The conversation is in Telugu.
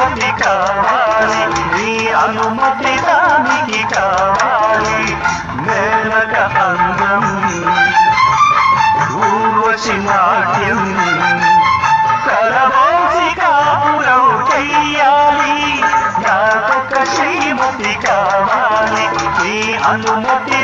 శ్రీమతి కావాలి, నీ అనుమతి దానికి కావాలి. మేనక అందం ఊర్వశి నాట్యం కలబోసి కాపురం చెయ్యాలి. నాకొక శ్రీమతి కావాలి, నీ అనుమతి